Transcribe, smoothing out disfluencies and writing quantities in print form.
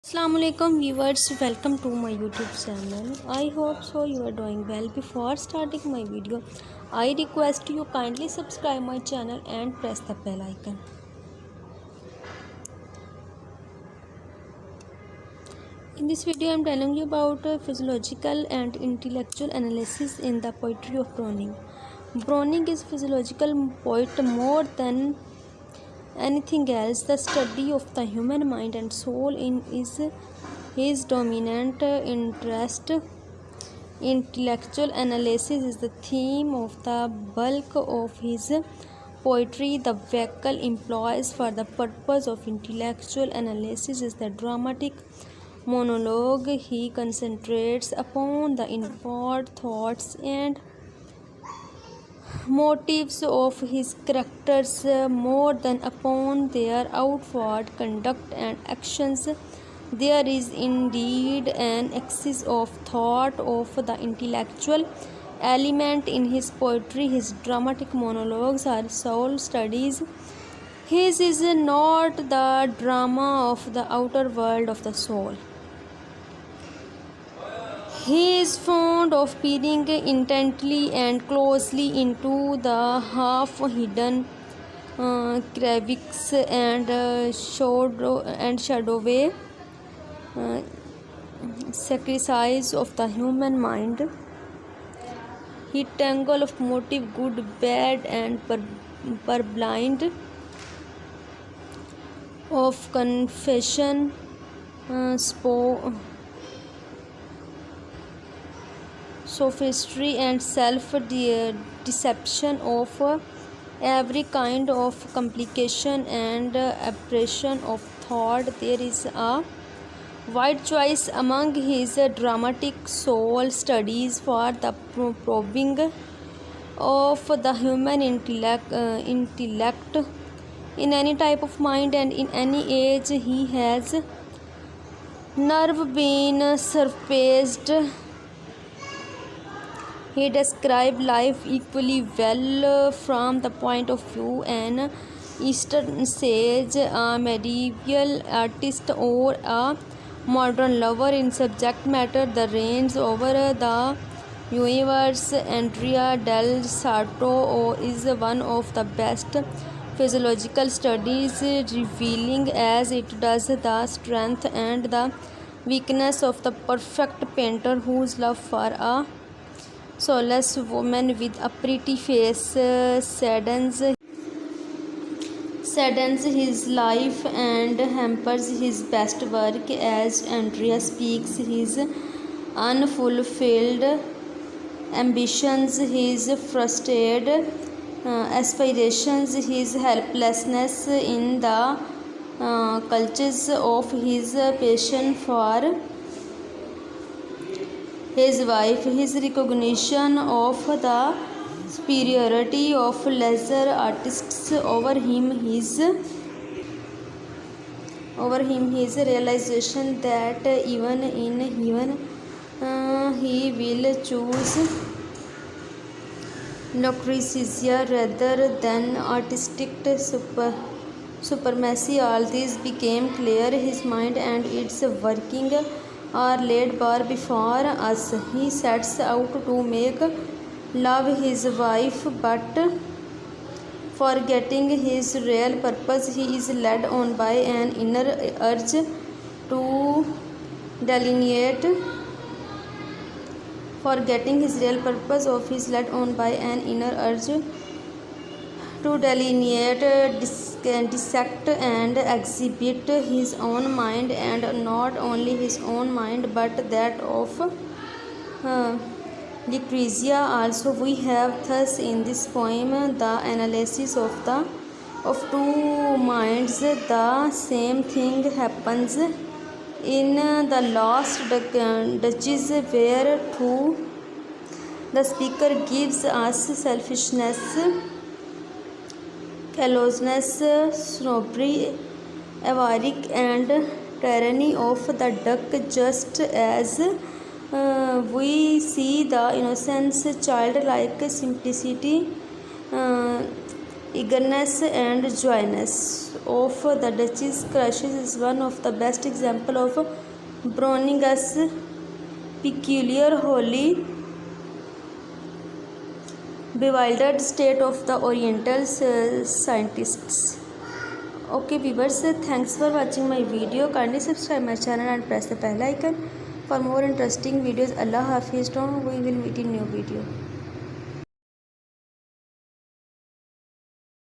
Assalamualaikum viewers, welcome to my YouTube channel. I hope so you are doing well. Before starting my video, I request you kindly subscribe my channel and press the bell icon. In this video, I am telling you about physiological and intellectual analysis in the poetry of Browning. Browning is physiological poet more than anything else. The study of the human mind and soul is his dominant interest. Intellectual analysis is the theme of the bulk of his poetry. The vehicle employs for the purpose of intellectual analysis is the dramatic monologue. He concentrates upon the inward thoughts and motives of his characters more than upon their outward conduct and actions. There is indeed an excess of thought of the intellectual element in his poetry. His dramatic monologues are soul studies. His is not the drama of the outer world of the soul. He is fond of peering intently and closely into the half-hidden crevices and shadowy sacrifice of the human mind. He tangle of motive, good, bad, and purblind, of confession, sophistry, and self-deception, of every kind of complication and oppression of thought. There is a wide choice among his dramatic soul studies for the probing of the human intellect in any type of mind and in any age. He has never been surpassed. He described life equally well from the point of view an Eastern sage, a medieval artist, or a modern lover. In subject matter, the reigns over the universe. Andrea del Sarto is one of the best physiological studies, revealing as it does the strength and the weakness of the perfect painter whose love for a soulless woman with a pretty face saddens his life and hampers his best work. As Andrea speaks his unfulfilled ambitions, his frustrated aspirations, his helplessness in the clutches of his passion for his wife, his recognition of the superiority of lesser artists over him, his realization that even in heaven he will choose Lucrezia rather than artistic supremacy. All this became clear. His mind and its working are laid bare before us. He sets out to make love his wife, but forgetting his real purpose, he is led on by an inner urge to delineate. Forgetting his real purpose of his led on by an inner urge to delineate, dissect, and exhibit his own mind, and not only his own mind but that of Lucrezia also. We have thus in this poem the analysis of two minds. The same thing happens in the Lost Duchess, where through the speaker gives us selfishness, callousness, snobbery, avarice, and tyranny of the duck, just as we see the innocence, childlike simplicity eagerness and joyness of the Duchess crushes is one of the best example of Brownin's peculiar, wholly bewildered state of the Oriental scientists. Okay viewers, thanks for watching my video. Kindly subscribe my channel and press the bell icon for more interesting videos. Allah Hafiz. We will meet in new video.